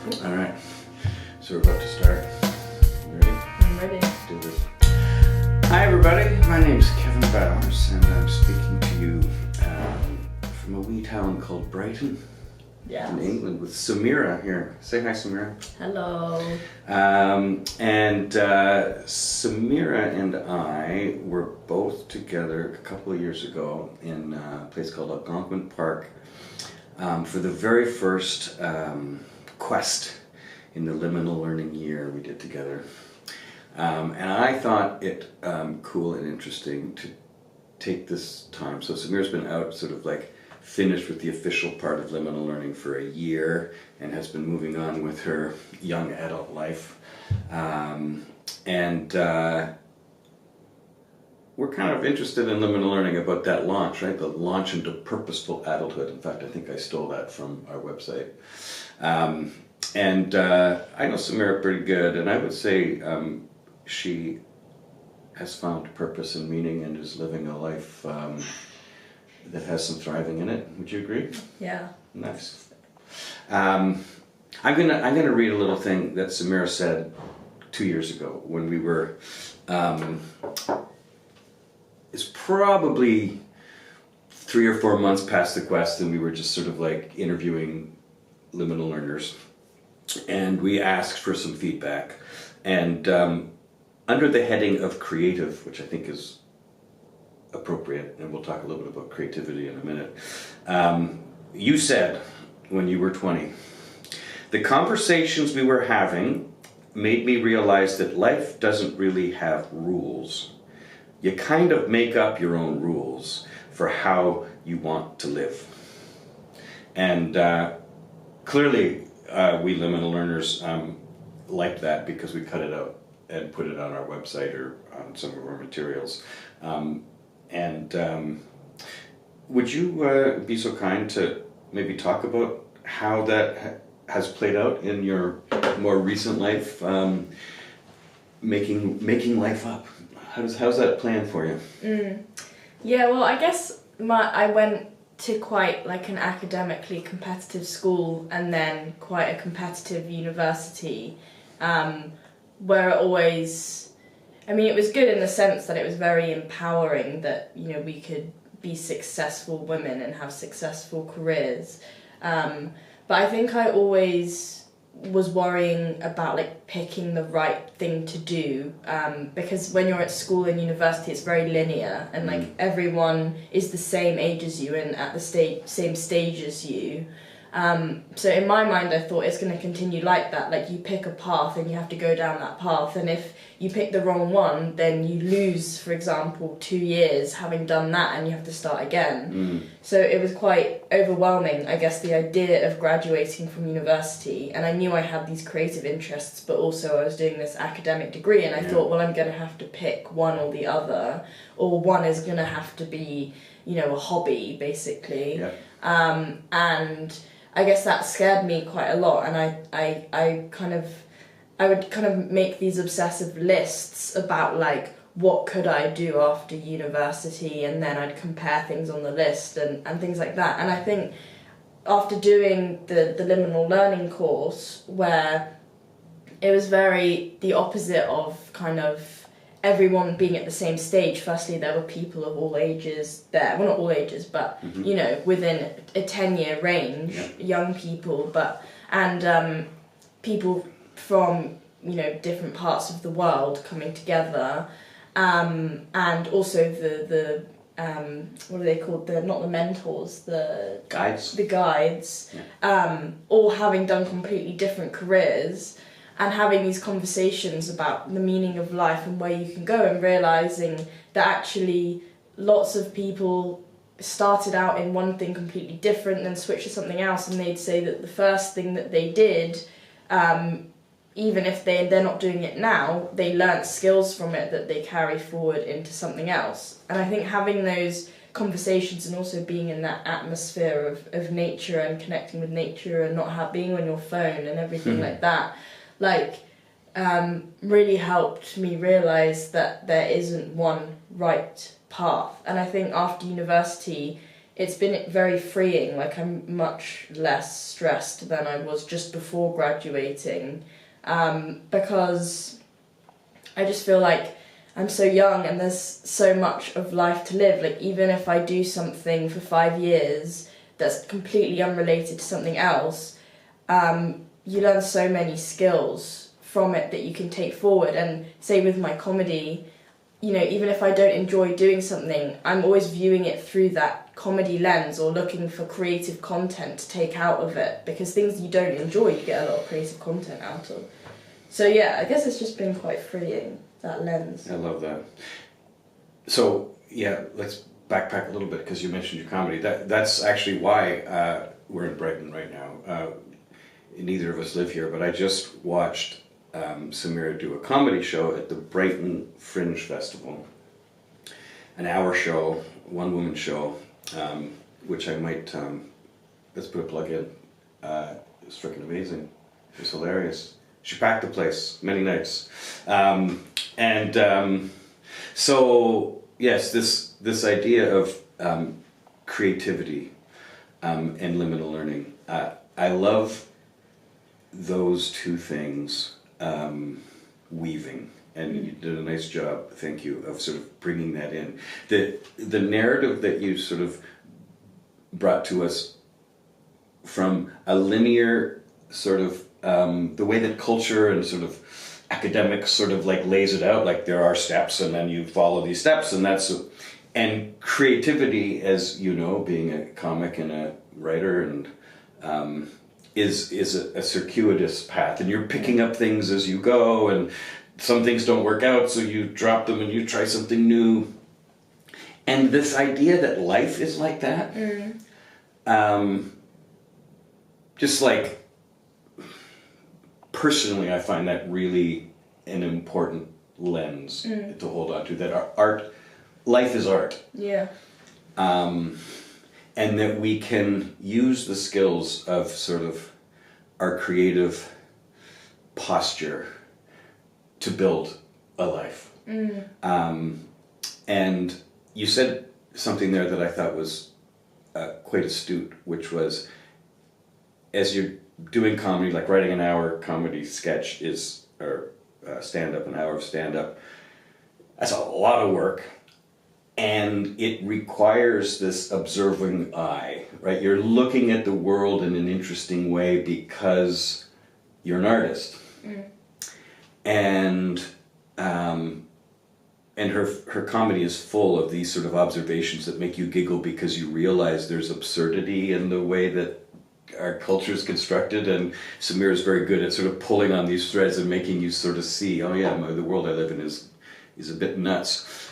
All right, so we're about to start. You ready? I'm ready. Let's do this. Hi everybody, my name's Kevin Bowers and I'm speaking to you from a wee town called Brighton in England with Sameera here. Say hi, Sameera. Hello. Sameera and I were both together a couple of years ago in a place called Algonquin Park for the very first quest in the Liminal Learning year we did together. And I thought it cool and interesting to take this time. So Sameera's been out sort of like finished with the official part of Liminal Learning for a year and has been moving on with her young adult life. We're kind of interested in Liminal Learning about that launch, right? The launch into purposeful adulthood. In fact, I think I stole that from our website. I know Sameera pretty good, and I would say she has found purpose and meaning and is living a life that has some thriving in it. Would you agree? Yeah. Nice. I'm gonna read a little thing that Sameera said 2 years ago when we were. It's probably 3 or 4 months past the quest, and we were just sort of like interviewing liminal learners, and we asked for some feedback. And under the heading of creative, which I think is appropriate, and we'll talk a little bit about creativity in a minute, you said when you were 20, the conversations we were having made me realize that life doesn't really have rules. You kind of make up your own rules for how you want to live. And clearly we liminal learners liked that because we cut it out and put it on our website or on some of our materials. Would you be so kind to maybe talk about how that has played out in your more recent life, making life up? How's that plan for you? Yeah, well, I guess I went to quite like an academically competitive school and then quite a competitive university, where it always, I mean, it was good in the sense that it was very empowering that, you know, we could be successful women and have successful careers. But I think I always was worrying about like picking the right thing to do, because when you're at school and university it's very linear and like everyone is the same age as you and at the same stage as you. So in my mind I thought it's going to continue like that, like you pick a path and you have to go down that path, and if you pick the wrong one then you lose, for example, 2 years having done that and you have to start again. So it was quite overwhelming, I guess, the idea of graduating from university, and I knew I had these creative interests but also I was doing this academic degree, and I thought, well, I'm going to have to pick one or the other, or one is going to have to be, you know, a hobby basically. And I guess that scared me quite a lot, and I would kind of make these obsessive lists about like what could I do after university, and then I'd compare things on the list and things like that. And I think after doing the Liminal Learning course, where it was very the opposite of kind of everyone being at the same stage. Firstly, there were people of all ages there. Well, not all ages, but, you know, within a 10-year range, young people, and people from, you know, different parts of the world coming together. And also the what are they called? Not the mentors, the guides. The guides, all having done completely different careers, and having these conversations about the meaning of life and where you can go, and realising that actually lots of people started out in one thing completely different, then switched to something else, and they'd say that the first thing that they did, even if they're not doing it now, they learnt skills from it that they carry forward into something else. And I think having those conversations and also being in that atmosphere of nature and connecting with nature and not being on your phone and everything like that, really helped me realise that there isn't one right path. And I think after university, it's been very freeing. Like, I'm much less stressed than I was just before graduating, because I just feel like I'm so young and there's so much of life to live. Like, even if I do something for 5 years that's completely unrelated to something else, you learn so many skills from it that you can take forward. And say with my comedy, you know, even if I don't enjoy doing something, I'm always viewing it through that comedy lens or looking for creative content to take out of it, because things you don't enjoy, you get a lot of creative content out of. So yeah, I guess it's just been quite freeing, that lens. I love that. So yeah, let's backpack a little bit, because you mentioned your comedy. That's actually why we're in Brighton right now. Neither of us live here, but I just watched Sameera do a comedy show at the Brighton Fringe Festival. An hour show, one woman show, which I might, let's put a plug in. It was freaking amazing. It was hilarious. She packed the place many nights. So yes, this idea of creativity and liminal learning, I love those two things weaving, and you did a nice job, thank you, of sort of bringing that in. The narrative that you sort of brought to us from a linear sort of the way that culture and sort of academics sort of like lays it out, like there are steps and then you follow these steps, and creativity, as you know, being a comic and a writer, and is a circuitous path, and you're picking up things as you go, and some things don't work out, so you drop them and you try something new. And this idea that life is like that, just like, personally, I find that really an important lens to hold on to, that life is art. Yeah. And that we can use the skills of sort of our creative posture to build a life. And you said something there that I thought was quite astute, which was, as you're doing comedy, like writing an hour comedy sketch or stand-up, an hour of stand-up, that's a lot of work. And it requires this observing eye, right? You're looking at the world in an interesting way because you're an artist. And her comedy is full of these sort of observations that make you giggle because you realize there's absurdity in the way that our culture is constructed. And Sameera is very good at sort of pulling on these threads and making you sort of see, oh yeah, the world I live in is a bit nuts.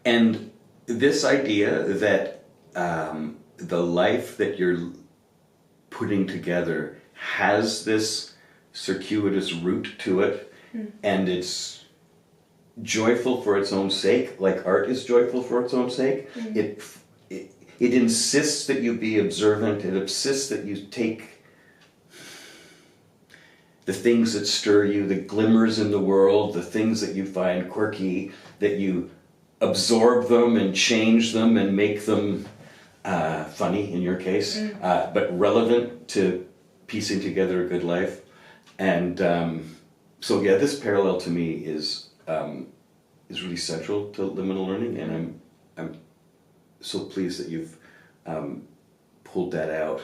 And this idea that the life that you're putting together has this circuitous route to it, and it's joyful for its own sake, like art is joyful for its own sake. It insists that you be observant. It insists that you take the things that stir you, the glimmers in the world, the things that you find quirky, that you absorb them and change them and make them funny in your case, but relevant to piecing together a good life. And so yeah, this parallel to me is really central to liminal learning, and I'm so pleased that you've pulled that out.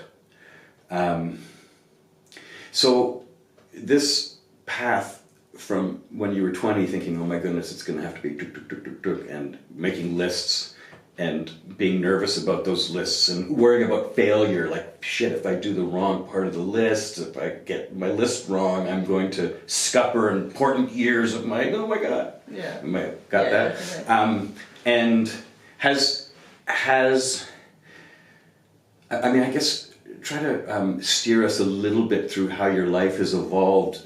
So this path from when you were 20 thinking, oh my goodness, it's going to have to be tuk, tuk, tuk, tuk, tuk, and making lists and being nervous about those lists and worrying about failure, like shit, if I do the wrong part of the list, if I get my list wrong, I'm going to scupper important years of my, oh my god. Yeah. Got that? Definitely. And has I mean, I guess try to steer us a little bit through how your life has evolved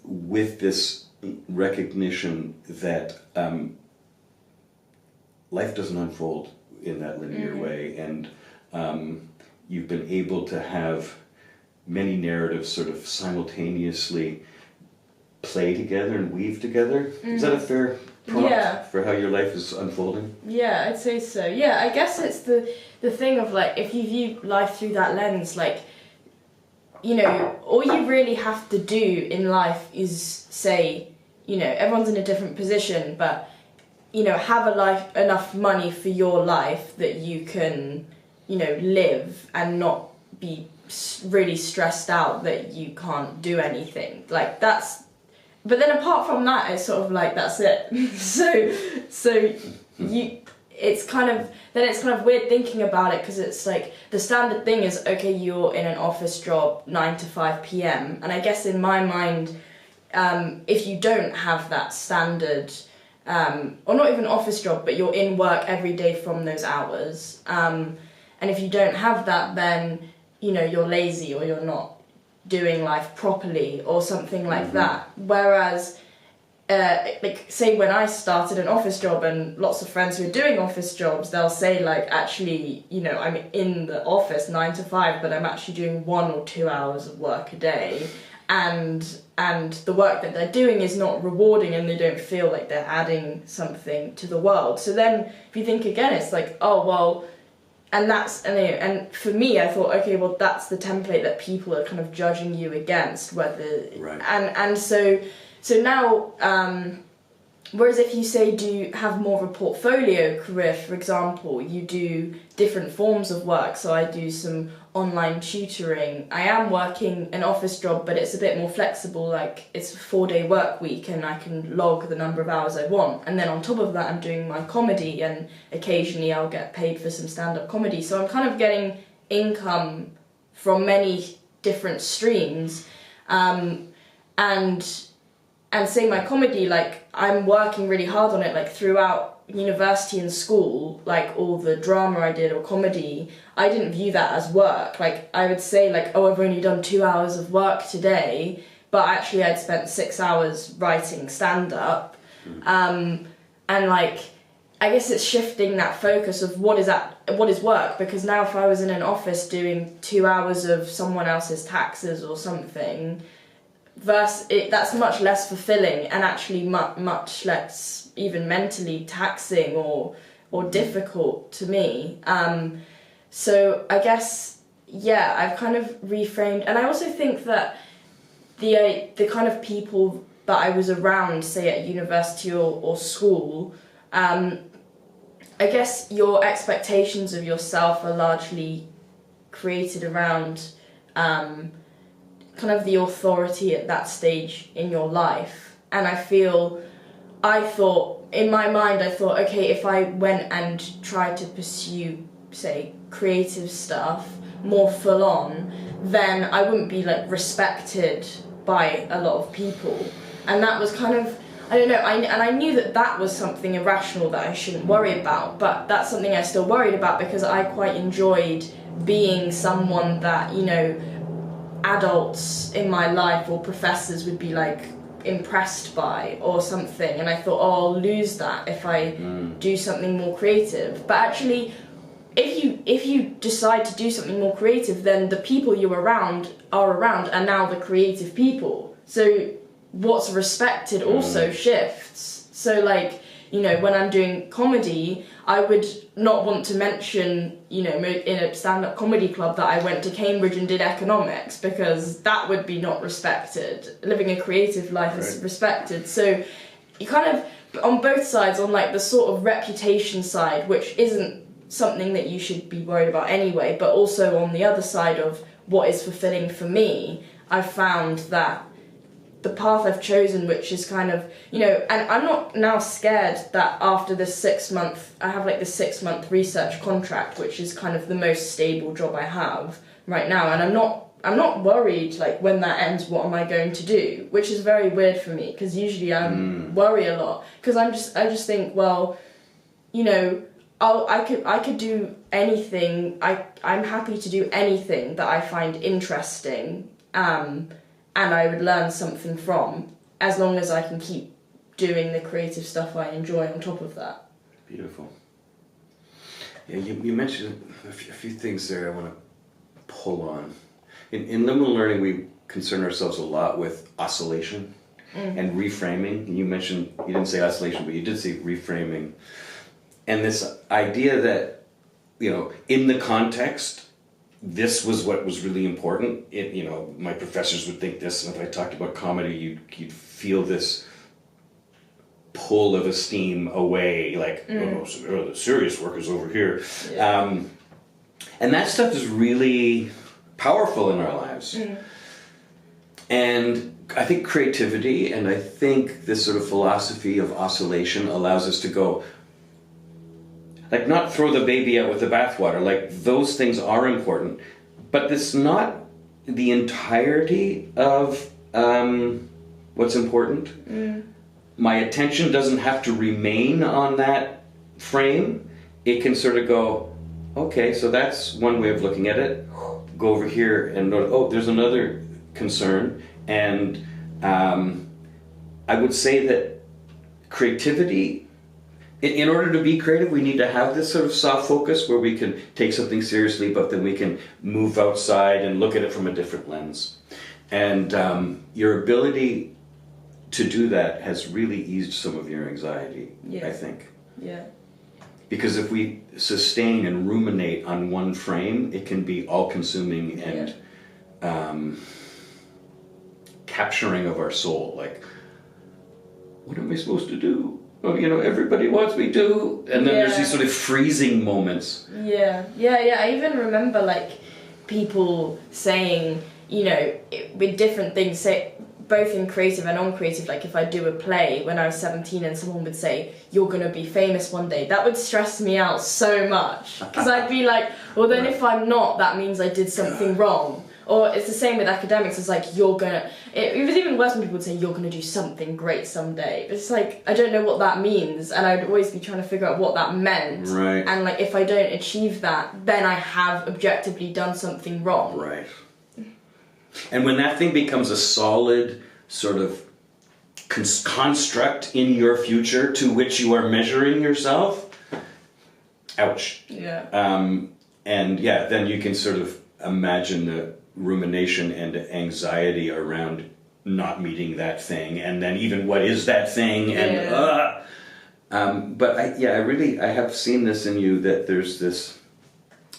with this recognition that life doesn't unfold in that linear way, and you've been able to have many narratives sort of simultaneously play together and weave together. Is that a fair prompt Yeah. for how your life is unfolding? Yeah, I'd say so. Yeah, I guess it's the thing of like, if you view life through that lens, like, you know, all you really have to do in life is say, you know, everyone's in a different position, but, you know, have enough money for your life that you can, you know, live and not be really stressed out that you can't do anything. Like, that's, but then apart from that, it's sort of like, that's it. so it's kind of weird thinking about it, because it's like the standard thing is, okay, you're in an office job 9 to 5 p.m. and I guess in my mind, if you don't have that standard, or not even office job, but you're in work every day from those hours, and if you don't have that, then, you know, you're lazy or you're not doing life properly or something like that. Whereas like, say when I started an office job, and lots of friends who are doing office jobs, they'll say like, actually, you know, I'm in the office 9 to 5, but I'm actually doing 1 or 2 hours of work a day, and the work that they're doing is not rewarding, and they don't feel like they're adding something to the world. So then if you think again, it's like, oh well, and for me, I thought, okay, well, that's the template that people are kind of judging you against, whether Right. and so now, whereas if you say have more of a portfolio career, for example, you do different forms of work. So I do some online tutoring. I am working an office job, but it's a bit more flexible. Like, it's a 4-day work week, and I can log the number of hours I want. And then on top of that, I'm doing my comedy, and occasionally I'll get paid for some stand-up comedy. So I'm kind of getting income from many different streams, and say my comedy, like, I'm working really hard on it, like, throughout university and school, like, all the drama I did or comedy, I didn't view that as work. Like, I would say, like, oh, I've only done 2 hours of work today, but actually I'd spent 6 hours writing stand-up. And, like, I guess it's shifting that focus of what is work, because now if I was in an office doing 2 hours of someone else's taxes or something, that's much less fulfilling, and actually much less even mentally taxing or difficult to me. So I guess, yeah, I've kind of reframed, and I also think that the kind of people that I was around, say at university or school, I guess your expectations of yourself are largely created around kind of the authority at that stage in your life. And I thought, in my mind, okay, if I went and tried to pursue, say, creative stuff more full on, then I wouldn't be, like, respected by a lot of people. And that was kind of, I don't know, I knew that was something irrational that I shouldn't worry about, but that's something I still worried about, because I quite enjoyed being someone that, you know, adults in my life or professors would be, like, impressed by or something, and I thought, oh, I'll lose that if I do something more creative. But actually, if you decide to do something more creative, then the people are around are now the creative people. So what's respected also shifts. So, like, you know, when I'm doing comedy, I would not want to mention, you know, in a stand-up comedy club that I went to Cambridge and did economics, because that would be not respected. Living a creative life is respected. So you kind of, on both sides, on, like, the sort of reputation side, which isn't something that you should be worried about anyway, but also on the other side of what is fulfilling for me, I've found that the path I've chosen, which is kind of, you know, and I'm not now scared that after this 6 month, I have, like, the 6 month research contract, which is kind of the most stable job I have right now, and I'm not worried, like, when that ends, what am I going to do, which is very weird for me, because usually I worry a lot, because I just think, well, you know, I could do anything. I'm happy to do anything that I find interesting, and I would learn something from, as long as I can keep doing the creative stuff I enjoy on top of that. Beautiful. Yeah, you mentioned a few things there I want to pull on. In liminal learning, we concern ourselves a lot with oscillation. and reframing. You mentioned, you didn't say isolation, but you did say reframing. And this idea that, you know, in the context, this was what was really important. You know, my professors would think this, and if I talked about comedy, you'd feel this pull of esteem away, like, oh, the serious work is over here. Yeah. And that stuff is really powerful in our lives. And I think creativity, and I think this sort of philosophy of oscillation allows us to go, like, not throw the baby out with the bathwater. Like, those things are important, but it's not the entirety of what's important. My attention doesn't have to remain on that frame. It can sort of go, okay, so that's one way of looking at it. Go over here and note, oh, there's another concern. And I would say that creativity, in order to be creative, we need to have this sort of soft focus where we can take something seriously, but then we can move outside and look at it from a different lens. And your ability to do that has really eased some of your anxiety, I think. Yeah. Because if we sustain and ruminate on one frame, it can be all-consuming and capturing of our soul. Like, what am I supposed to do? Oh, you know, everybody wants me to. And then there's these sort of freezing moments. Yeah. I even remember, like, people saying, you know, with different things, say, both in creative and non-creative, like if I do a play when I was 17 and someone would say, you're going to be famous one day, that would stress me out so much. Because I'd be like, well, then if I'm not, that means I did something wrong. Or it's the same with academics. It's like, it was even worse when people would say, you're going to do something great someday. It's like, I don't know what that means. And I'd always be trying to figure out what that meant. Right. And like, if I don't achieve that, then I have objectively done something wrong. Right. And when that thing becomes a solid sort of construct in your future to which you are measuring yourself, ouch. Yeah. And then you can sort of imagine the rumination and anxiety around not meeting that thing, and then even what is that thing, and but I have seen this in you, that there's this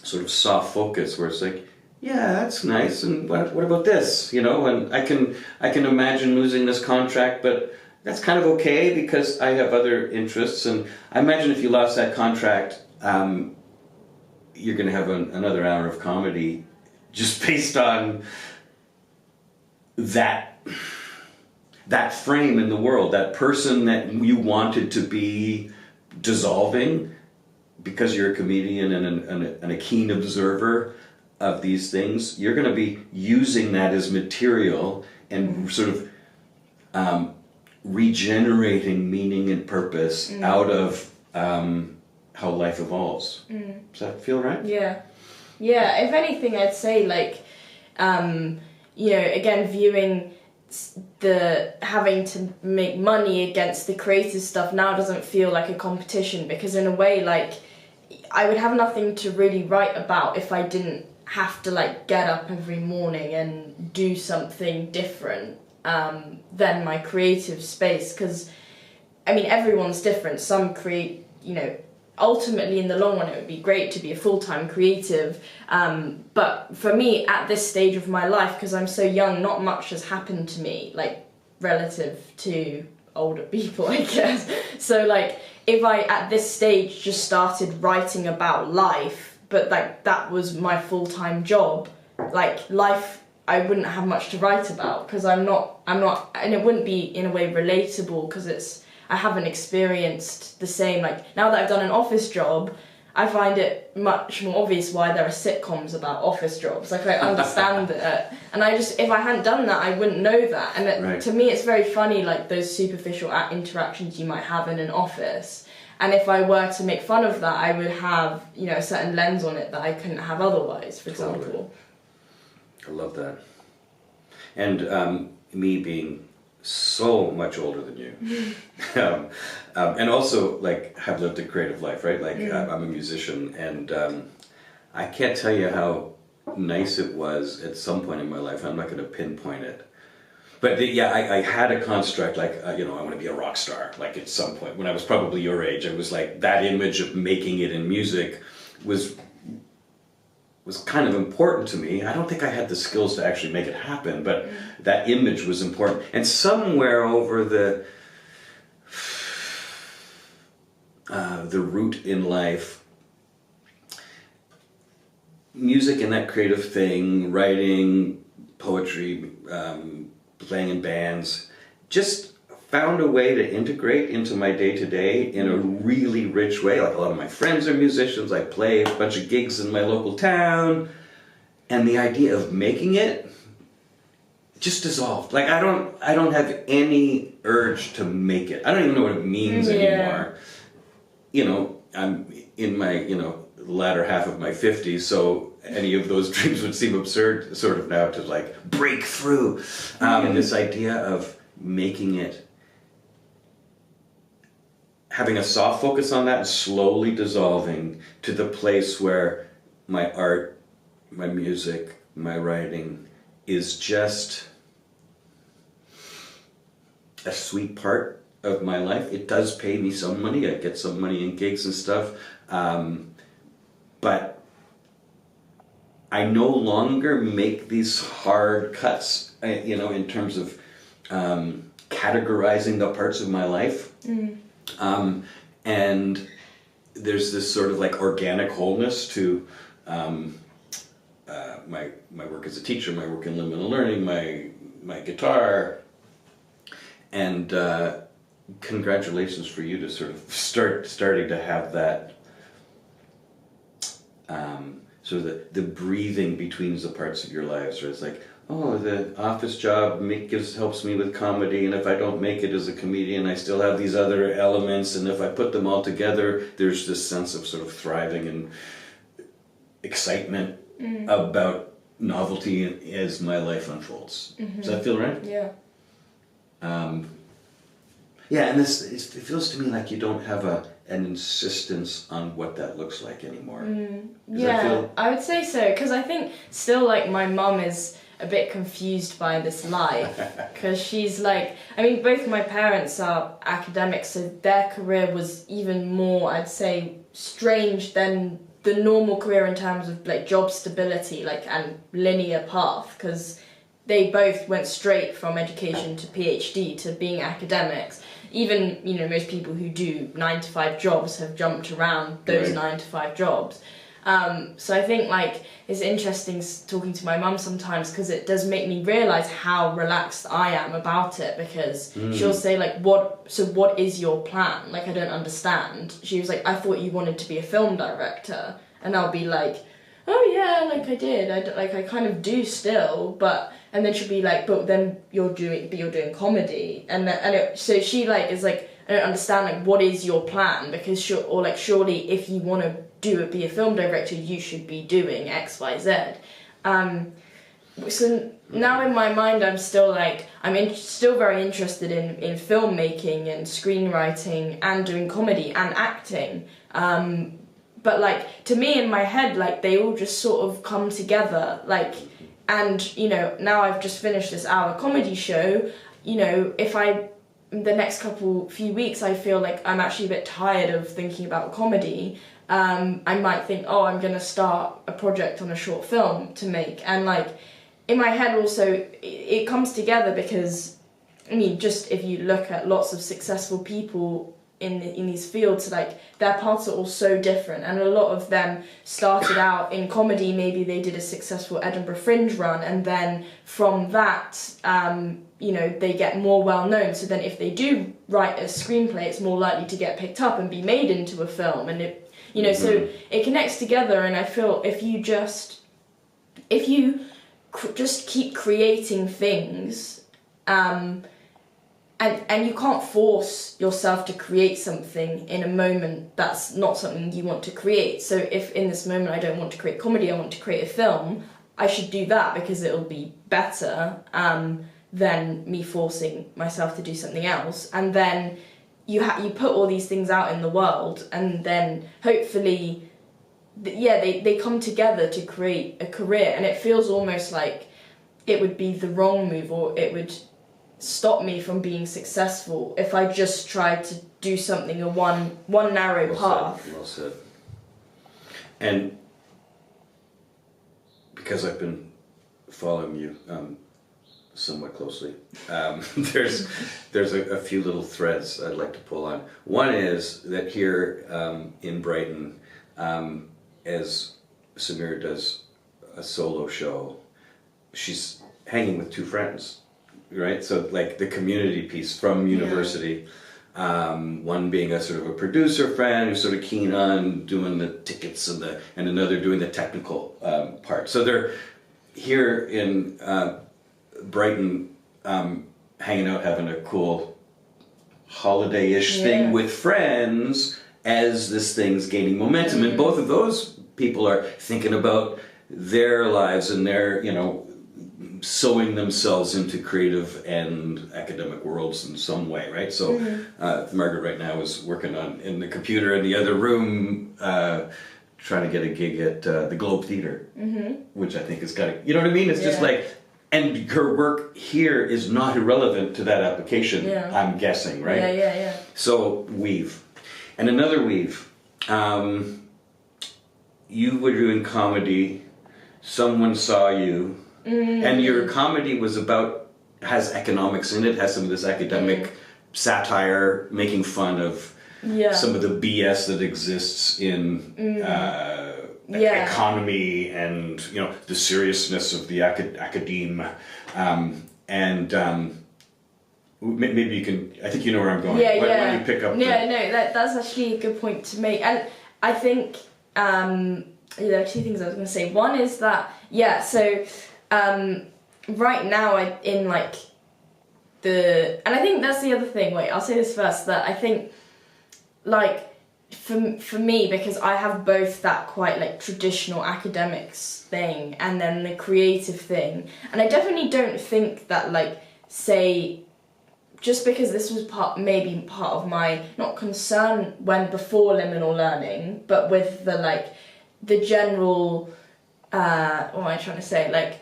sort of soft focus where it's like, yeah, that's nice, and what about this, you know, and I can imagine losing this contract, but that's kind of okay because I have other interests, and I imagine if you lost that contract, you're going to have another hour of comedy just based on that frame in the world, that person that you wanted to be dissolving because you're a comedian and a keen observer of these things. You're going to be using that as material and sort of regenerating meaning and purpose out of how life evolves. Does that feel right? Yeah. If anything, I'd say, like, you know, again, viewing the having to make money against the creative stuff now doesn't feel like a competition, because in a way, like, I would have nothing to really write about if I didn't have to, like, get up every morning and do something different than my creative space. Because, I mean, everyone's different. Some create, you know, ultimately in the long run it would be great to be a full-time creative, but for me at this stage of my life, because I'm so young, not much has happened to me, like, relative to older people, I guess. So, like, if I at this stage just started writing about life, but like that was my full-time job, like, life, I wouldn't have much to write about, because I'm not, and it wouldn't be in a way relatable, because I haven't experienced the same, like, now that I've done an office job, I find it much more obvious why there are sitcoms about office jobs. Like, I understand it. And if I hadn't done that, I wouldn't know that. And to me, it's very funny, like, those superficial interactions you might have in an office. And if I were to make fun of that, I would have, you know, a certain lens on it that I couldn't have otherwise, for example. I love that. And me being so much older than you, and also, like, have lived a creative life, right? Like, I'm a musician, and I can't tell you how nice it was at some point in my life. I'm not going to pinpoint it, I had a construct like, I want to be a rock star. Like at some point when I was probably your age, I was like, that image of making it in music was kind of important to me. I don't think I had the skills to actually make it happen, but that image was important. And somewhere over the route in life, music and that creative thing, writing, poetry, playing in bands, just found a way to integrate into my day-to-day in a really rich way. Like a lot of my friends are musicians, I play a bunch of gigs in my local town, and the idea of making it just dissolved. Like I don't have any urge to make it. I don't even know what it means anymore. I'm in my, latter half of my 50s, so any of those dreams would seem absurd sort of now to like break through. And this idea of making it, having a soft focus on that and slowly dissolving to the place where my art, my music, my writing is just a sweet part of my life. It does pay me some money. I get some money in gigs and stuff. But I no longer make these hard cuts, in terms of categorizing the parts of my life. And there's this sort of like organic wholeness to my work as a teacher, my work in liminal learning, my guitar, and congratulations for you to sort of starting to have that sort of the breathing between the parts of your lives, where it's like, oh, the office job helps me with comedy, and if I don't make it as a comedian, I still have these other elements, and if I put them all together, there's this sense of sort of thriving and excitement about novelty as my life unfolds. Does that feel right? Yeah. And it feels to me like you don't have an insistence on what that looks like anymore. I would say so, because I think still like my mum is a bit confused by this life, because she's like, both my parents are academics, so their career was even more, I'd say, strange than the normal career in terms of like job stability, and linear path, because they both went straight from education to PhD to being academics. Even, most people who do 9-to-5 jobs have jumped around those 9-to-5 jobs. So I think it's interesting talking to my mum sometimes, because it does make me realise how relaxed I am about it, because she'll say what is your plan? I don't understand. She was like, I thought you wanted to be a film director. And I'll be like, oh yeah, I did. I kind of do still, but... And then she'll be like, but then you're doing comedy. So she is like, I don't understand, what is your plan? Because surely if you want to be a film director, you should be doing X, Y, Z. So now in my mind, I'm still still very interested in filmmaking and screenwriting and doing comedy and acting. But to me in my head, they all just sort of come together, and, now I've just finished this hour comedy show, if the next few weeks, I feel like I'm actually a bit tired of thinking about comedy, I might think, I'm going to start a project on a short film to make. And, in my head also, it comes together because, just if you look at lots of successful people in these fields, their paths are all so different, and a lot of them started out in comedy. Maybe they did a successful Edinburgh Fringe run, and then from that they get more well known, so then if they do write a screenplay, it's more likely to get picked up and be made into a film, and so it connects together. And I feel if you just keep creating things, and you can't force yourself to create something in a moment that's not something you want to create. So if in this moment I don't want to create comedy, I want to create a film, I should do that, because it'll be better than me forcing myself to do something else. And then you put all these things out in the world, and then hopefully, they come together to create a career. And it feels almost like it would be the wrong move, or it would stop me from being successful if I just tried to do something in one narrow path. Well said. And because I've been following you somewhat closely, there's a few little threads I'd like to pull on. One is that here in Brighton, as Sameera does a solo show, she's hanging with two friends, right? So like the community piece from university, one being a sort of a producer friend who's sort of keen on doing the tickets and another doing the technical part. So they're here in Brighton, hanging out, having a cool holiday-ish thing with friends as this thing's gaining momentum. And both of those people are thinking about their lives and their, sewing themselves into creative and academic worlds in some way, right? So Margaret right now is working in the computer in the other room, trying to get a gig at the Globe Theatre, which I think is kind of, you know what I mean? It's just like, and her work here is not irrelevant to that application, I'm guessing, right? Yeah. So weave. And another weave. You were doing comedy, someone saw you, and your comedy has economics in it, has some of this academic satire, making fun of some of the BS that exists in economy and the seriousness of the academe, maybe you can. I think you know where I'm going. Why don't you pick up? That's actually a good point to make, and I think there are two things I was going to say. One is that so right now and I think that's the other thing. Wait, I'll say this first. That I think for me, because I have both that quite traditional academics thing and then the creative thing, and I definitely don't think that say, just because this was maybe part of my not concern before liminal learning, but with the general what am I trying to say,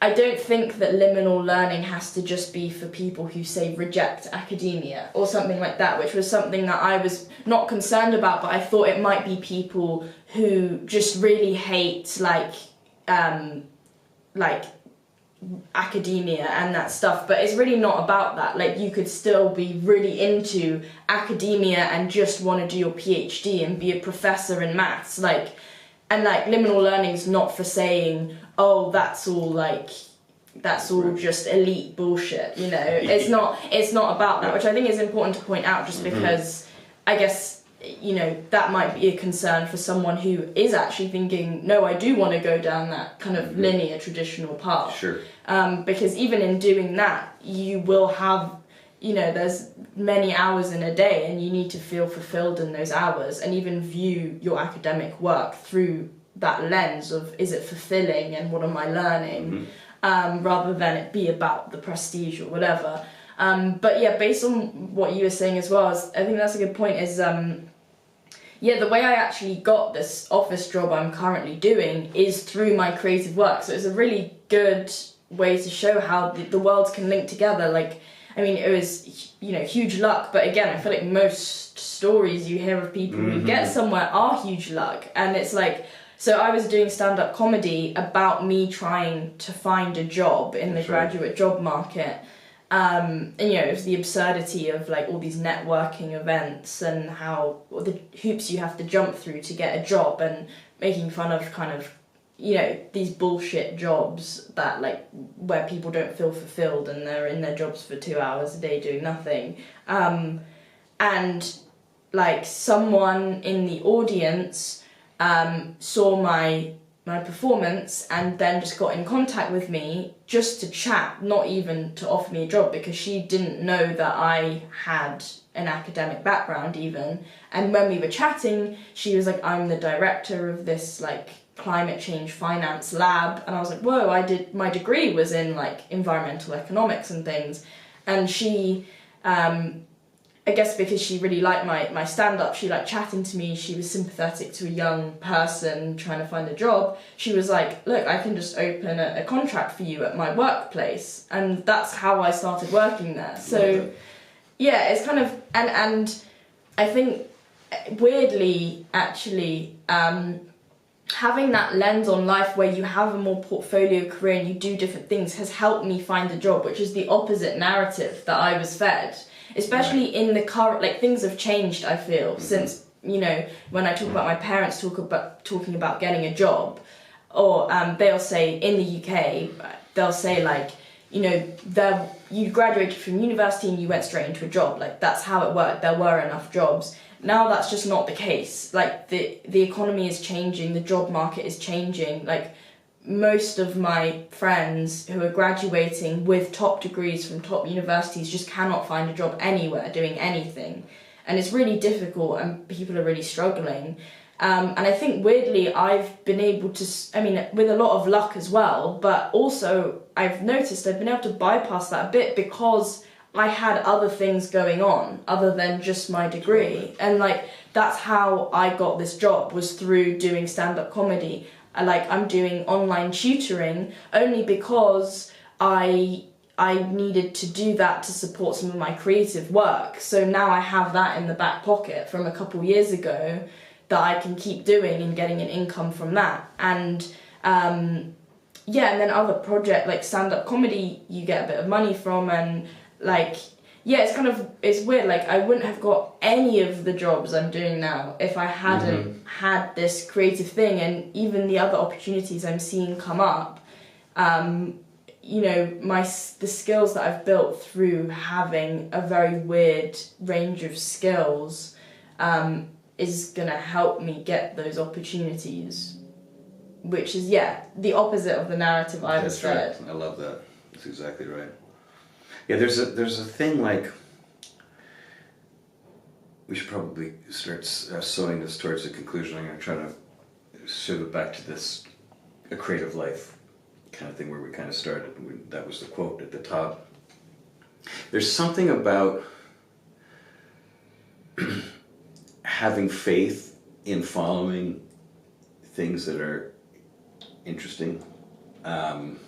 I don't think that liminal learning has to just be for people who say reject academia or something like that, which was something that I was not concerned about, but I thought it might be people who just really hate academia and that stuff. But it's really not about that. You could still be really into academia and just want to do your PhD and be a professor in maths, and liminal learning is not for saying, oh, that's all just elite bullshit, It's not about that, which I think is important to point out, just because I guess that might be a concern for someone who is actually thinking, no, I do want to go down that kind of linear traditional path. Sure. Because even in doing that, you will have, there's many hours in a day, and you need to feel fulfilled in those hours, and even view your academic work through that lens of, is it fulfilling and what am I learning, rather than it be about the prestige or whatever. But based on what you were saying as well, I think that's a good point, is the way I actually got this office job I'm currently doing is through my creative work. So it's a really good way to show how the worlds can link together. It was, huge luck, but again, I feel like most stories you hear of people who get somewhere are huge luck. And it's so I was doing stand-up comedy about me trying to find a job in the graduate job market. And it was the absurdity of all these networking events and how the hoops you have to jump through to get a job, and making fun of kind of these bullshit jobs that where people don't feel fulfilled and they're in their jobs for 2 hours a day doing nothing, and someone in the audience saw my performance and then just got in contact with me just to chat, not even to offer me a job, because she didn't know that I had an academic background even. And when we were chatting, she was like, I'm the director of this climate change finance lab, and I was like, whoa, my degree was in environmental economics and things. And she I guess because she really liked my stand-up, she liked chatting to me, she was sympathetic to a young person trying to find a job. She was like, look, I can just open a contract for you at my workplace. And that's how I started working there. So, yeah, it's kind of, and I think, weirdly, actually, having that lens on life where you have a more portfolio career and you do different things has helped me find a job, which is the opposite narrative that I was fed. Especially in the current, like, things have changed, I feel, since, you know, when I talk about my parents talking about getting a job, or they'll say, in the UK, they'll say, like, you know, you graduated from university and you went straight into a job. Like, that's how it worked. There were enough jobs. Now that's just not the case. Like, the economy is changing, the job market is changing. Like, most of my friends who are graduating with top degrees from top universities just cannot find a job anywhere doing anything. And it's really difficult and people are really struggling. And I think, weirdly, I've been able to, I mean, with a lot of luck as well, but also I've noticed I've been able to bypass that a bit because I had other things going on other than just my degree. And, like, that's how I got this job, was through doing stand-up comedy. I'm doing online tutoring only because I needed to do that to support some of my creative work. So now I have that in the back pocket from a couple years ago that I can keep doing and getting an income from that. And yeah, and then other project like stand-up comedy you get a bit of money from, and like, yeah, it's weird. Like, I wouldn't have got any of the jobs I'm doing now if I hadn't had this creative thing, and even the other opportunities I'm seeing come up. You know, the skills that I've built through having a very weird range of skills is gonna help me get those opportunities, which is, yeah, the opposite of the narrative I was fed. Right. I love that. That's exactly right. Yeah, there's a thing, like, we should probably start sewing this towards a conclusion. I'm going to try to shift it back to this, a creative life kind of thing where we kind of started. That was the quote at the top. There's something about having faith in following things that are interesting, and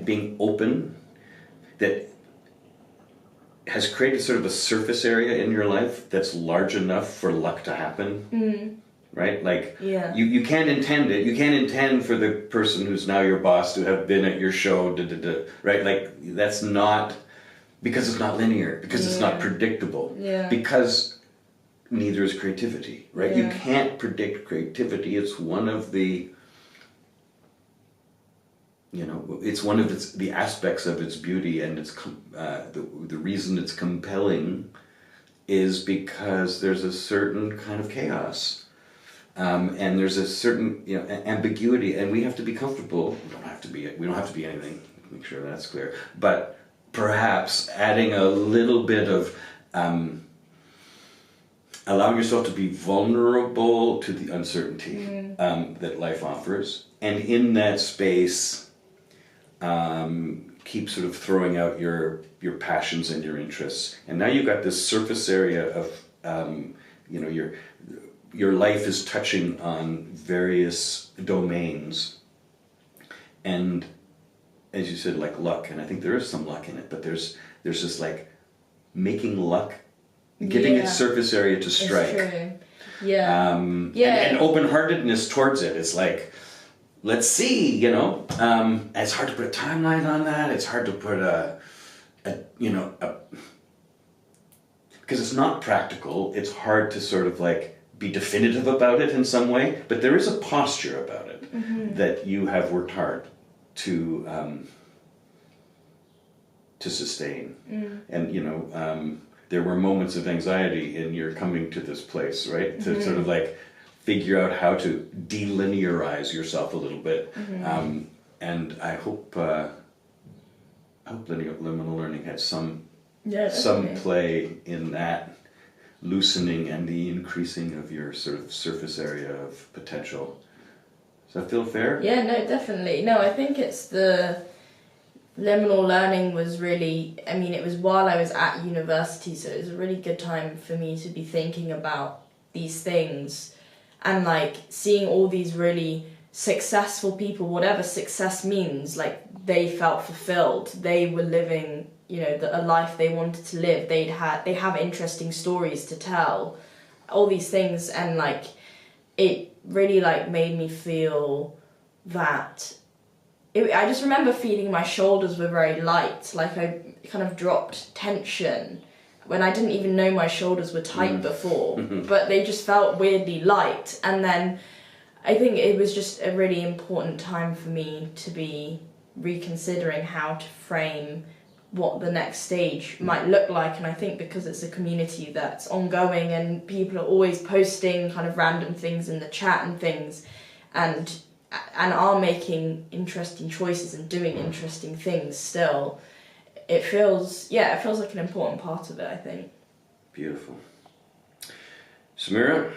being open, that has created sort of a surface area in your life that's large enough for luck to happen. Right? Like, yeah. you can't intend it. You can't intend for the person who's now your boss to have been at your show, right? Like, that's not, because it's not linear, because it's not predictable, because neither is creativity, right? You can't predict creativity. It's one of the, you know, it's one of the aspects of its beauty, and its the reason it's compelling is because there's a certain kind of chaos, and there's a certain, you know, ambiguity, and we have to be comfortable. We don't have to be anything. Make sure that's clear. But perhaps adding a little bit of allowing yourself to be vulnerable to the uncertainty that life offers, and in that space, keep sort of throwing out your passions and your interests. And now you've got this surface area of, you know, your life is touching on various domains. And as you said, like luck, and I think there is some luck in it, but there's just like making luck, giving it surface area to strike. It's true. Yeah. And open-heartedness towards it. It's like, let's see, you know. It's hard to put a timeline on that. It's hard to put because it's not practical. It's hard to sort of like be definitive about it in some way. But there is a posture about it that you have worked hard to sustain. And, you know, there were moments of anxiety in your coming to this place, right? To sort of like figure out how to delinearize yourself a little bit. And I hope Liminal Learning had some play in that loosening and the increasing of your sort of surface area of potential. Does that feel fair? Yeah, no, definitely. No, I think it's the liminal learning was really, I mean, it was while I was at university, so it was a really good time for me to be thinking about these things and like seeing all these really successful people, whatever success means, like they felt fulfilled, they were living, you know, a life they wanted to live, they have interesting stories to tell, all these things, and like it really like made me feel that I just remember feeling my shoulders were very light, like I kind of dropped tension when I didn't even know my shoulders were tight before, but they just felt weirdly light. And then I think it was just a really important time for me to be reconsidering how to frame what the next stage might look like. And I think because it's a community that's ongoing and people are always posting kind of random things in the chat and things, and are making interesting choices and doing interesting things still, it feels like an important part of it, I think. Beautiful. Sameera,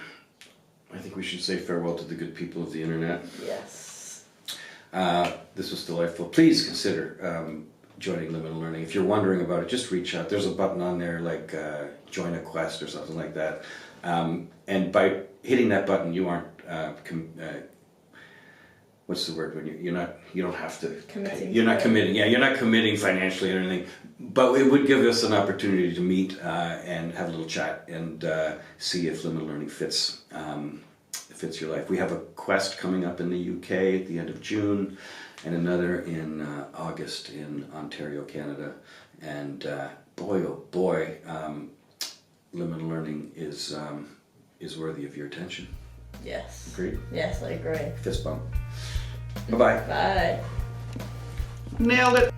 I think we should say farewell to the good people of the internet. Yes. This was delightful. Please consider joining Liminal Learning. If you're wondering about it, just reach out. There's a button on there like join a quest or something like that. And by hitting that button, you aren't what's the word when you don't have to Committing. You're not committing. Yeah, you're not committing financially or anything. But it would give us an opportunity to meet and have a little chat and see if Liminal Learning fits your life. We have a quest coming up in the UK at the end of June, and another in August in Ontario, Canada. And boy, oh boy, Liminal Learning is worthy of your attention. Yes. Agreed? Yes, I agree. Fist bump. Bye-bye. Bye. Nailed it.